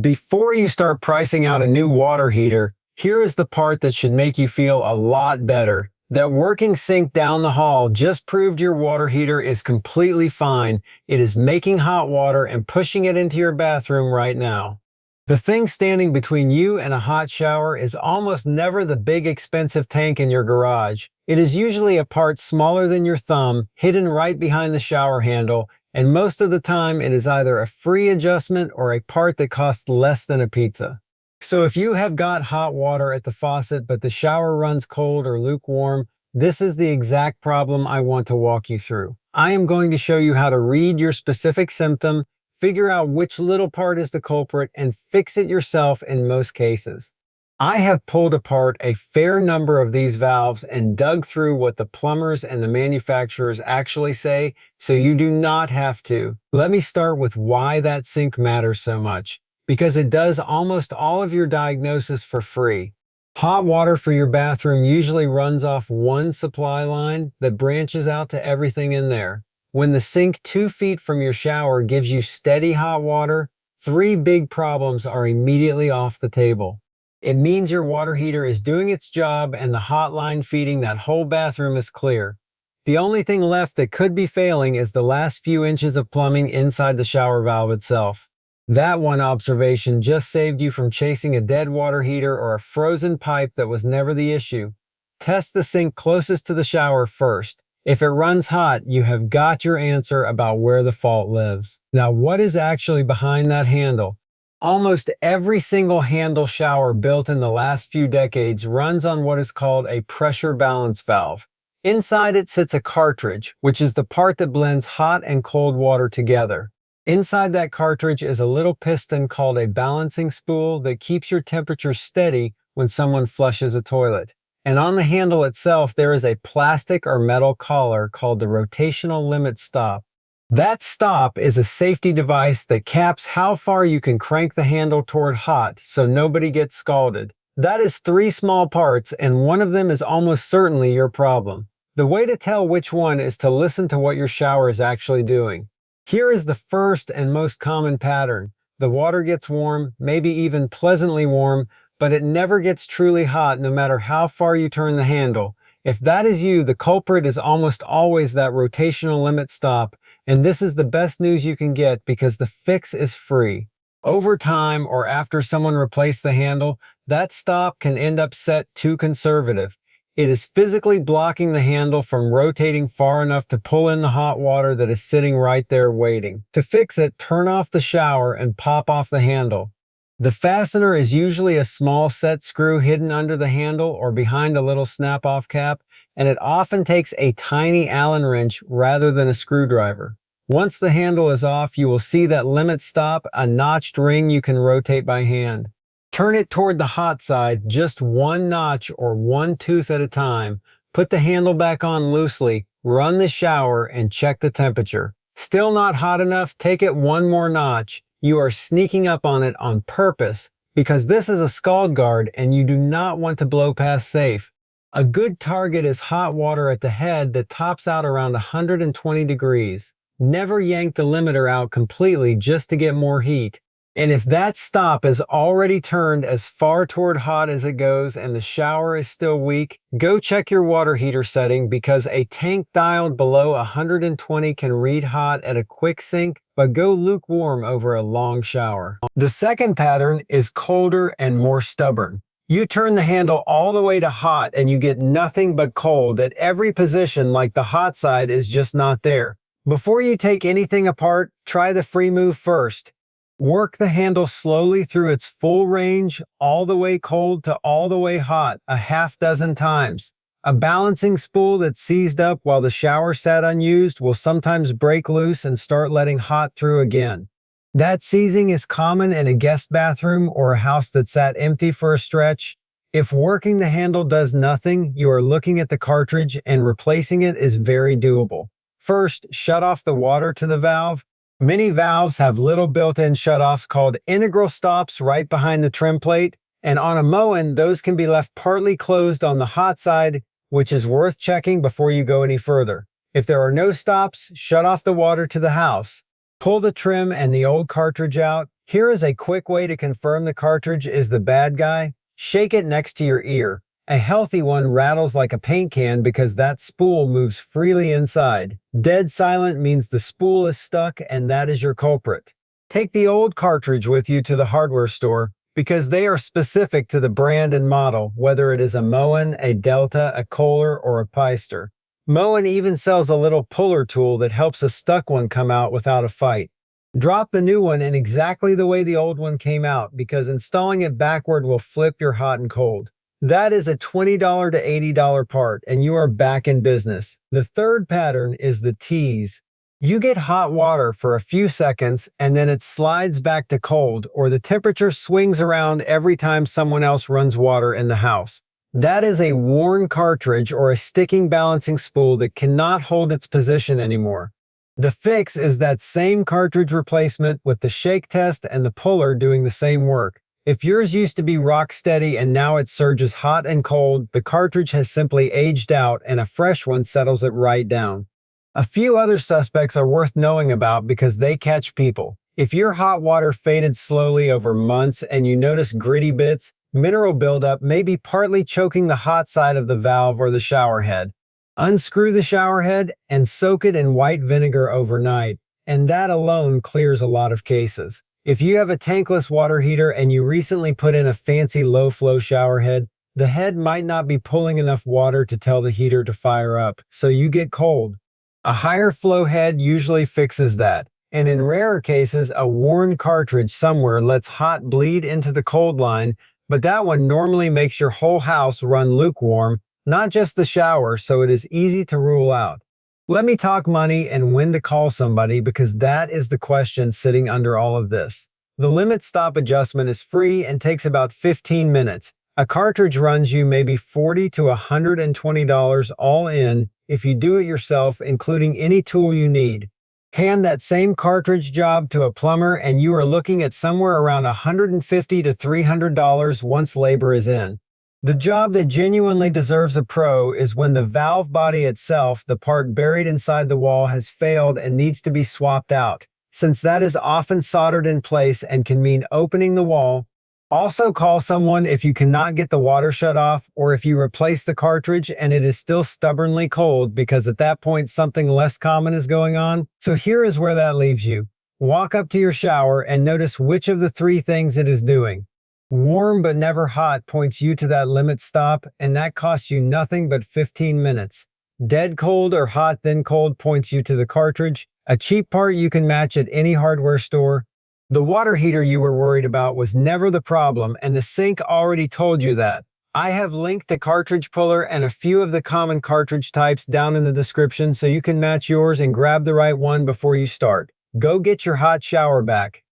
Before you start pricing out a new water heater, here is the part that should make you feel a lot better. That working sink down the hall just proved your water heater is completely fine. It is making hot water and pushing it into your bathroom right now. The thing standing between you and a hot shower is almost never the big expensive tank in your garage. It is usually a part smaller than your thumb, hidden right behind the shower handle, and most of the time it is either a free adjustment or a part that costs less than a pizza. So if you have got hot water at the faucet but the shower runs cold or lukewarm, this is the exact problem I want to walk you through. I am going to show you how to read your specific symptom, figure out which little part is the culprit, and fix it yourself in most cases. I have pulled apart a fair number of these valves and dug through what the plumbers and the manufacturers actually say, so you do not have to. Let me start with why that sink matters so much. Because it does almost all of your diagnosis for free. Hot water for your bathroom usually runs off one supply line that branches out to everything in there. When the sink 2 feet from your shower gives you steady hot water, 3 big problems are immediately off the table. It means your water heater is doing its job and the hot line feeding that whole bathroom is clear. The only thing left that could be failing is the last few inches of plumbing inside the shower valve itself. That one observation just saved you from chasing a dead water heater or a frozen pipe that was never the issue. Test the sink closest to the shower first. If it runs hot, you have got your answer about where the fault lives. Now, what is actually behind that handle? Almost every single handle shower built in the last few decades runs on what is called a pressure balance valve. Inside it sits a cartridge, which is the part that blends hot and cold water together. Inside that cartridge is a little piston called a balancing spool that keeps your temperature steady when someone flushes a toilet. And on the handle itself, there is a plastic or metal collar called the rotational limit stop. That stop is a safety device that caps how far you can crank the handle toward hot so nobody gets scalded. That is 3 small parts, and one of them is almost certainly your problem. The way to tell which one is to listen to what your shower is actually doing. Here is the first and most common pattern. The water gets warm, maybe even pleasantly warm, but it never gets truly hot no matter how far you turn the handle. If that is you, the culprit is almost always that rotational limit stop, and this is the best news you can get because the fix is free. Over time, or after someone replaced the handle, that stop can end up set too conservative. It is physically blocking the handle from rotating far enough to pull in the hot water that is sitting right there waiting. To fix it, turn off the shower and pop off the handle. The fastener is usually a small set screw hidden under the handle or behind a little snap-off cap, and it often takes a tiny Allen wrench rather than a screwdriver. Once the handle is off, you will see that limit stop, a notched ring you can rotate by hand. Turn it toward the hot side, just one notch or one tooth at a time. Put the handle back on loosely, run the shower, and check the temperature. Still not hot enough? Take it one more notch. You are sneaking up on it on purpose because this is a scald guard and you do not want to blow past safe. A good target is hot water at the head that tops out around 120 degrees. Never yank the limiter out completely just to get more heat. And if that stop is already turned as far toward hot as it goes and the shower is still weak, go check your water heater setting because a tank dialed below 120 can read hot at a quick sink, but go lukewarm over a long shower. The second pattern is colder and more stubborn. You turn the handle all the way to hot and you get nothing but cold at every position, like the hot side is just not there. Before you take anything apart, try the free move first. Work the handle slowly through its full range, all the way cold to all the way hot, a half dozen times. A balancing spool that's seized up while the shower sat unused will sometimes break loose and start letting hot through again. That seizing is common in a guest bathroom or a house that sat empty for a stretch. If working the handle does nothing, you are looking at the cartridge and replacing it is very doable. First, shut off the water to the valve. Many valves have little built-in shutoffs called integral stops right behind the trim plate, and on a Moen, those can be left partly closed on the hot side, which is worth checking before you go any further. If there are no stops, shut off the water to the house. Pull the trim and the old cartridge out, Here is a quick way to confirm the cartridge is the bad guy. Shake it next to your ear. A healthy one rattles like a paint can because that spool moves freely inside. Dead silent means the spool is stuck, and that is your culprit. Take the old cartridge with you to the hardware store because they are specific to the brand and model, whether it is a Moen, a Delta, a Kohler, or a Peister. Moen even sells a little puller tool that helps a stuck one come out without a fight. Drop the new one in exactly the way the old one came out because installing it backward will flip your hot and cold. That is a $20 to $80 part, and you are back in business. The third pattern is the tease. You get hot water for a few seconds, and then it slides back to cold, or the temperature swings around every time someone else runs water in the house. That is a worn cartridge or a sticking balancing spool that cannot hold its position anymore. The fix is that same cartridge replacement with the shake test and the puller doing the same work. If yours used to be rock steady and now it surges hot and cold, the cartridge has simply aged out and a fresh one settles it right down. A few other suspects are worth knowing about because they catch people. If your hot water faded slowly over months and you notice gritty bits, mineral buildup may be partly choking the hot side of the valve or the shower head. Unscrew the shower head and soak it in white vinegar overnight, and that alone clears a lot of cases. If you have a tankless water heater and you recently put in a fancy low-flow shower head, the head might not be pulling enough water to tell the heater to fire up, so you get cold. A higher flow head usually fixes that, and in rarer cases, a worn cartridge somewhere lets hot bleed into the cold line, but that one normally makes your whole house run lukewarm, not just the shower, so it is easy to rule out. Let me talk money and when to call somebody because that is the question sitting under all of this. The limit stop adjustment is free and takes about 15 minutes. A cartridge runs you maybe $40 to $120 all in if you do it yourself, including any tool you need. Hand that same cartridge job to a plumber and you are looking at somewhere around $150 to $300 once labor is in. The job that genuinely deserves a pro is when the valve body itself, the part buried inside the wall, has failed and needs to be swapped out, since that is often soldered in place and can mean opening the wall. Also call someone if you cannot get the water shut off or if you replace the cartridge and it is still stubbornly cold because at that point something less common is going on. So here is where that leaves you. Walk up to your shower and notice which of the three things it is doing. Warm but never hot points you to that limit stop, and that costs you nothing but 15 minutes. Dead cold or hot then cold points you to the cartridge, a cheap part you can match at any hardware store. The water heater you were worried about was never the problem, and the sink already told you that. I have linked the cartridge puller and a few of the common cartridge types down in the description so you can match yours and grab the right one before you start. Go get your hot shower back.